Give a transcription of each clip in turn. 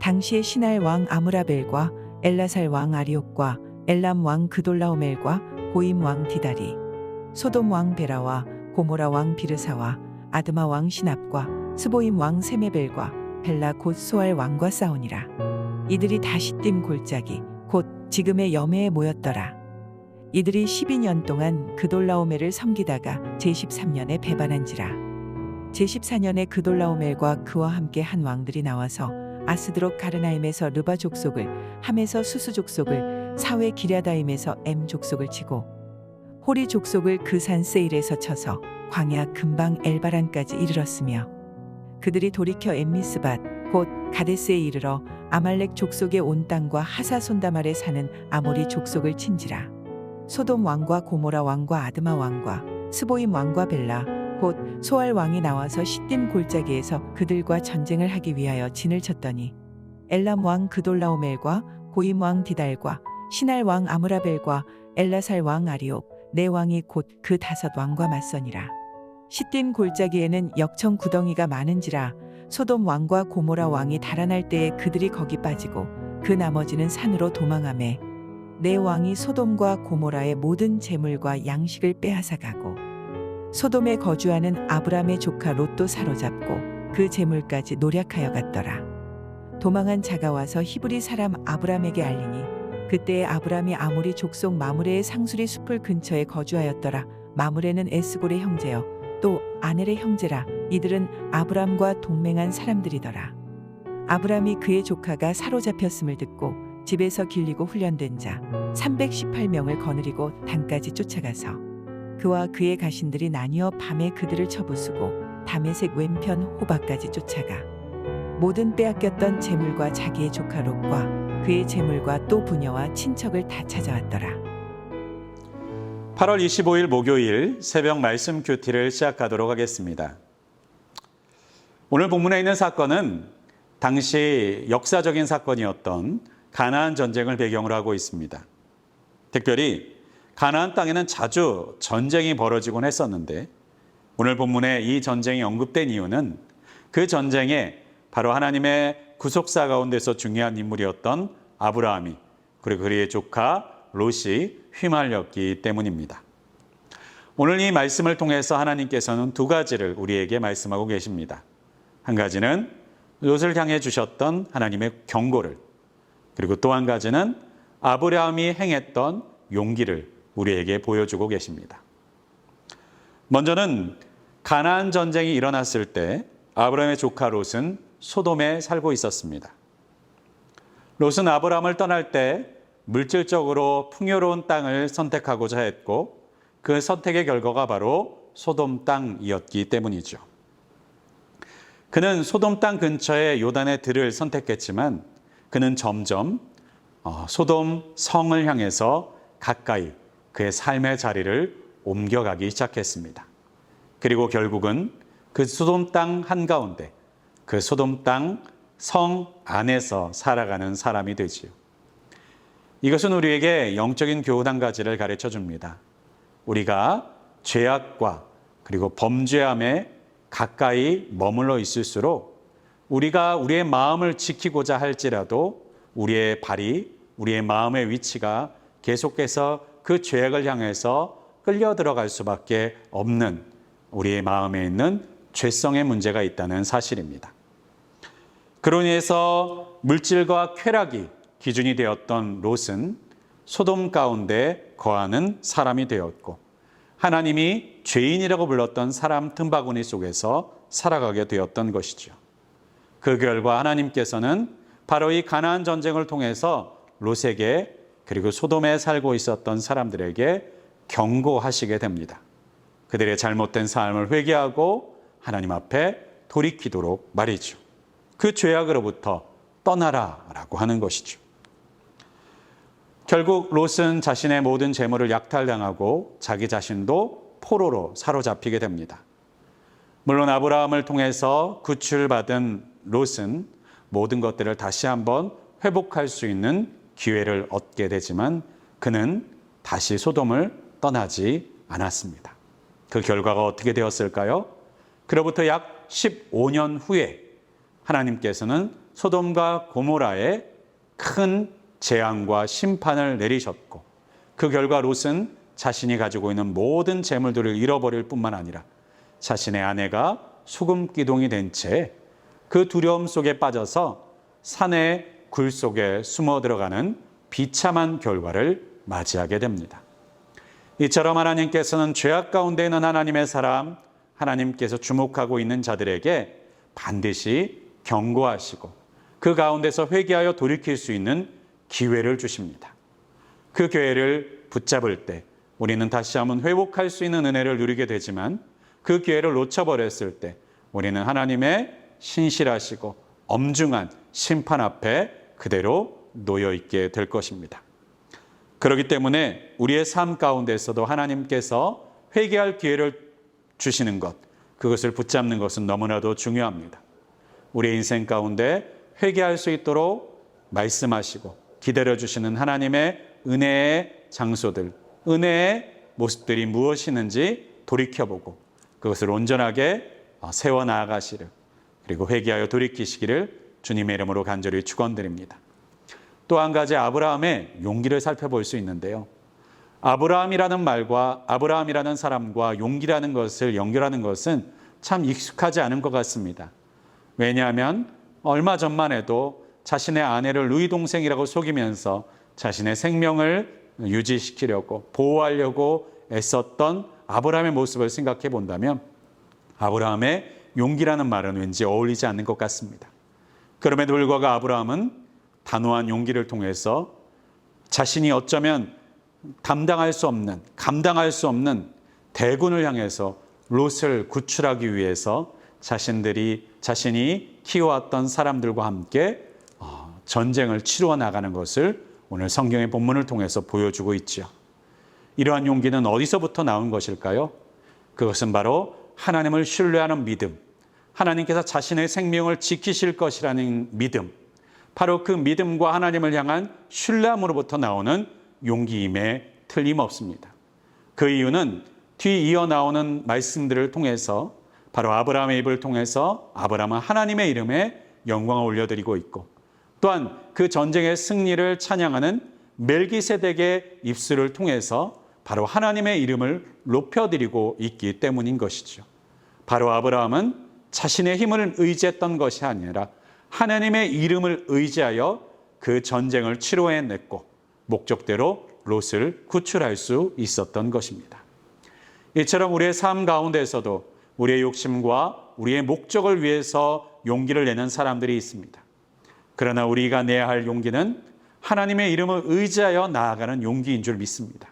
당시의 시날 왕 아므라벨과 엘라살 왕 아리옥과 엘람 왕 그돌라오멜과 고임 왕 디다리, 소돔 왕 베라와 고모라 왕 비르사와 아드마 왕 시납과 스보임 왕 세메벨과 벨라 곧 소알 왕과 싸우니라. 이들이 다 시딤 골짜기 곧 지금의 여매에 모였더라. 이들이 12년 동안 그돌라오멜을 섬기다가 제13년에 배반한지라. 제14년에 그돌라오멜과 그와 함께 한 왕들이 나와서 아스드롯 가르나임에서 르바 족속을, 함에서 수수 족속을, 사웨 기랴다임에서 엠 족속을 치고 호리 족속을 그 산 세일에서 쳐서 광야 근방 엘바란까지 이르렀으며, 그들이 돌이켜 엠미스밭 곧 가데스에 이르러 아말렉 족속의 온 땅과 하사손다말에 사는 아모리 족속을 친지라. 소돔 왕과 고모라 왕과 아드마 왕과 스보임 왕과 벨라 곧 소알 왕이 나와서 시딤 골짜기에서 그들과 전쟁을 하기 위하여 진을 쳤더니 엘람 왕 그돌라오멜과 고임 왕 디달과 시날 왕 아므라벨과 엘라살 왕 아리옥 네 왕이 곧 그 5 왕과 맞서니라. 시딤 골짜기에는 역청 구덩이가 많은지라 소돔 왕과 고모라 왕이 달아날 때에 그들이 거기 빠지고 그 나머지는 산으로 도망하매 네 왕이 소돔과 고모라의 모든 재물과 양식을 빼앗아가고 소돔에 거주하는 아브람의 조카 롯도 사로잡고 그 재물까지 노략하여 갔더라. 도망한 자가 와서 히브리 사람 아브람에게 알리니 그때에 아브람이 아모리 족속 마므레의 상수리 숲을 근처에 거주하였더라. 마므레는 에스골의 형제여 또 아넬의 형제라. 이들은 아브람과 동맹한 사람들이더라. 아브람이 그의 조카가 사로잡혔음을 듣고 집에서 길리고 훈련된 자 318명을 거느리고 단까지 쫓아가서 그와 그의 가신들이 나뉘어 밤에 그들을 쳐부수고 다메섹 왼편 호바까지 쫓아가 모든 빼앗겼던 재물과 자기의 조카 롯과 그의 재물과 또 부녀와 친척을 다 찾아왔더라. 8월 25일 목요일 새벽 말씀 큐티를 시작하도록 하겠습니다. 오늘 본문에 있는 사건은 당시 역사적인 사건이었던 가나안 전쟁을 배경으로 하고 있습니다. 특별히 가나안 땅에는 자주 전쟁이 벌어지곤 했었는데 오늘 본문에 이 전쟁이 언급된 이유는 그 전쟁에 바로 하나님의 구속사 가운데서 중요한 인물이었던 아브라함이 그리고 그의 조카 롯이 휘말렸기 때문입니다. 오늘 이 말씀을 통해서 하나님께서는 2가지를 우리에게 말씀하고 계십니다. 한 가지는 롯을 향해 주셨던 하나님의 경고를, 그리고 또 한 가지는 아브라함이 행했던 용기를 우리에게 보여주고 계십니다. 먼저는 가나안 전쟁이 일어났을 때 아브라함의 조카 롯은 소돔에 살고 있었습니다. 롯은 아브라함을 떠날 때 물질적으로 풍요로운 땅을 선택하고자 했고 그 선택의 결과가 바로 소돔 땅이었기 때문이죠. 그는 소돔 땅 근처의 요단의 들을 선택했지만 그는 점점 소돔 성을 향해서 가까이 그의 삶의 자리를 옮겨가기 시작했습니다. 그리고 결국은 그 소돔 땅 한가운데 그 소돔 땅 성 안에서 살아가는 사람이 되지요. 이것은 우리에게 영적인 교훈 한 가지를 가르쳐 줍니다. 우리가 죄악과 그리고 범죄함에 가까이 머물러 있을수록 우리가 우리의 마음을 지키고자 할지라도 우리의 발이, 우리의 마음의 위치가 계속해서 그 죄악을 향해서 끌려 들어갈 수밖에 없는 우리의 마음에 있는 죄성의 문제가 있다는 사실입니다. 그로 인해서 물질과 쾌락이 기준이 되었던 롯은 소돔 가운데 거하는 사람이 되었고 하나님이 죄인이라고 불렀던 사람 틈바구니 속에서 살아가게 되었던 것이죠. 그 결과 하나님께서는 바로 이 가나안 전쟁을 통해서 롯에게 그리고 소돔에 살고 있었던 사람들에게 경고하시게 됩니다. 그들의 잘못된 삶을 회개하고 하나님 앞에 돌이키도록 말이죠. 그 죄악으로부터 떠나라라고 하는 것이죠. 결국 롯은 자신의 모든 재물을 약탈당하고 자기 자신도 포로로 사로잡히게 됩니다. 물론 아브라함을 통해서 구출받은 롯은 모든 것들을 다시 한번 회복할 수 있는 기회를 얻게 되지만 그는 다시 소돔을 떠나지 않았습니다. 그 결과가 어떻게 되었을까요? 그로부터 약 15년 후에 하나님께서는 소돔과 고모라에 큰 재앙과 심판을 내리셨고, 그 결과 롯은 자신이 가지고 있는 모든 재물들을 잃어버릴 뿐만 아니라 자신의 아내가 소금 기둥이 된 채 그 두려움 속에 빠져서 산의 굴 속에 숨어 들어가는 비참한 결과를 맞이하게 됩니다. 이처럼 하나님께서는 죄악 가운데 있는 하나님의 사람, 하나님께서 주목하고 있는 자들에게 반드시 경고하시고 그 가운데서 회개하여 돌이킬 수 있는 기회를 주십니다. 그 기회를 붙잡을 때 우리는 다시 한번 회복할 수 있는 은혜를 누리게 되지만, 그 기회를 놓쳐버렸을 때 우리는 하나님의 신실하시고 엄중한 심판 앞에 그대로 놓여 있게 될 것입니다. 그렇기 때문에 우리의 삶 가운데서도 하나님께서 회개할 기회를 주시는 것, 그것을 붙잡는 것은 너무나도 중요합니다. 우리의 인생 가운데 회개할 수 있도록 말씀하시고 기다려주시는 하나님의 은혜의 장소들, 은혜의 모습들이 무엇이는지 돌이켜보고 그것을 온전하게 세워나가시를, 그리고 회개하여 돌이키시기를 주님의 이름으로 간절히 축원드립니다. 또 한 가지 아브라함의 용기를 살펴볼 수 있는데요. 아브라함이라는 말과 아브라함이라는 사람과 용기라는 것을 연결하는 것은 참 익숙하지 않은 것 같습니다. 왜냐하면 얼마 전만 해도 자신의 아내를 누이 동생이라고 속이면서 자신의 생명을 유지시키려고 보호하려고 애썼던 아브라함의 모습을 생각해 본다면 아브라함의 용기라는 말은 왠지 어울리지 않는 것 같습니다. 그럼에도 불구하고 아브라함은 단호한 용기를 통해서 자신이 어쩌면 감당할 수 없는 대군을 향해서 롯을 구출하기 위해서 자신이 키워왔던 사람들과 함께 전쟁을 치루어 나가는 것을 오늘 성경의 본문을 통해서 보여주고 있죠. 이러한 용기는 어디서부터 나온 것일까요? 그것은 바로 하나님을 신뢰하는 믿음, 하나님께서 자신의 생명을 지키실 것이라는 믿음, 바로 그 믿음과 하나님을 향한 신뢰함으로부터 나오는 용기임에 틀림없습니다. 그 이유는 뒤 이어 나오는 말씀들을 통해서 바로 아브라함의 입을 통해서 아브라함은 하나님의 이름에 영광을 올려드리고 있고, 또한 그 전쟁의 승리를 찬양하는 멜기세덱의 입술을 통해서 바로 하나님의 이름을 높여드리고 있기 때문인 것이죠. 바로 아브라함은 자신의 힘을 의지했던 것이 아니라 하나님의 이름을 의지하여 그 전쟁을 치루해냈고 목적대로 롯을 구출할 수 있었던 것입니다. 이처럼 우리의 삶 가운데에서도 우리의 욕심과 우리의 목적을 위해서 용기를 내는 사람들이 있습니다. 그러나 우리가 내야 할 용기는 하나님의 이름을 의지하여 나아가는 용기인 줄 믿습니다.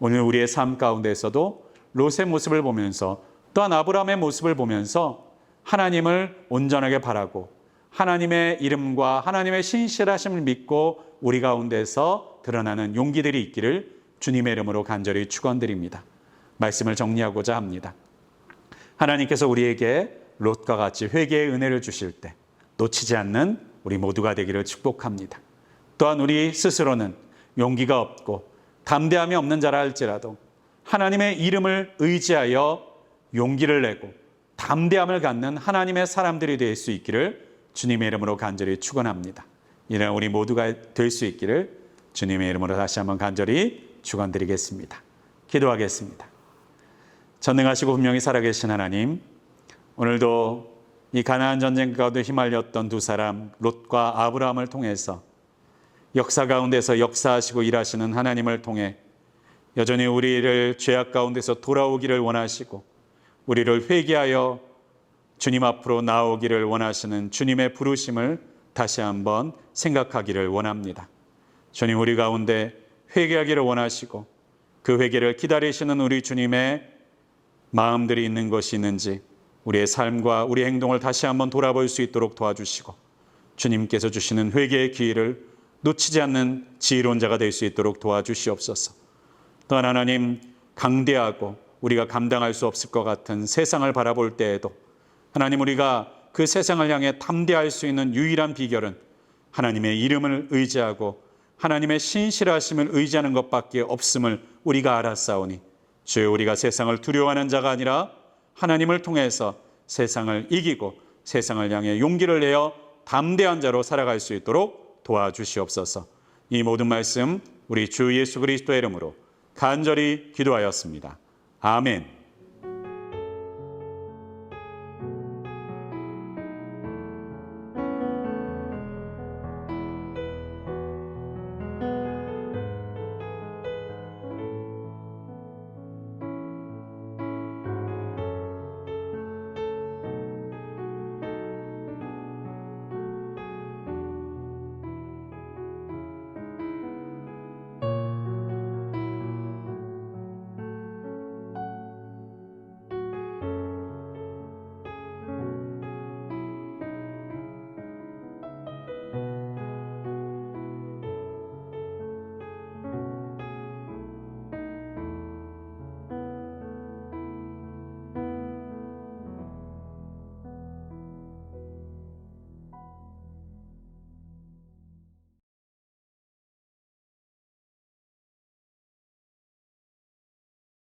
오늘 우리의 삶 가운데에서도 롯의 모습을 보면서 또한 아브라함의 모습을 보면서 하나님을 온전하게 바라고 하나님의 이름과 하나님의 신실하심을 믿고 우리 가운데서 드러나는 용기들이 있기를 주님의 이름으로 간절히 축원드립니다. 말씀을 정리하고자 합니다. 하나님께서 우리에게 롯과 같이 회개의 은혜를 주실 때 놓치지 않는 우리 모두가 되기를 축복합니다. 또한 우리 스스로는 용기가 없고 담대함이 없는 자라 할지라도 하나님의 이름을 의지하여 용기를 내고 담대함을 갖는 하나님의 사람들이 될 수 있기를 주님의 이름으로 간절히 축원합니다. 이런 우리 모두가 될 수 있기를 주님의 이름으로 다시 한번 간절히 축원드리겠습니다. 기도하겠습니다. 전능하시고 분명히 살아계신 하나님, 오늘도 이 가나안 전쟁 가운데 휘말렸던 두 사람 롯과 아브라함을 통해서 역사 가운데서 역사하시고 일하시는 하나님을 통해 여전히 우리를 죄악 가운데서 돌아오기를 원하시고 우리를 회개하여 주님 앞으로 나오기를 원하시는 주님의 부르심을 다시 한번 생각하기를 원합니다. 주님, 우리 가운데 회개하기를 원하시고 그 회개를 기다리시는 우리 주님의 마음들이 있는 것이 있는지 우리의 삶과 우리 행동을 다시 한번 돌아볼 수 있도록 도와주시고 주님께서 주시는 회개의 기회를 놓치지 않는 지혜로운 자가 될 수 있도록 도와주시옵소서. 또한 하나님, 강대하고 우리가 감당할 수 없을 것 같은 세상을 바라볼 때에도 하나님, 우리가 그 세상을 향해 담대할 수 있는 유일한 비결은 하나님의 이름을 의지하고 하나님의 신실하심을 의지하는 것밖에 없음을 우리가 알았사오니 주여, 우리가 세상을 두려워하는 자가 아니라 하나님을 통해서 세상을 이기고 세상을 향해 용기를 내어 담대한 자로 살아갈 수 있도록 도와주시옵소서. 이 모든 말씀 우리 주 예수 그리스도의 이름으로 간절히 기도하였습니다. 아멘.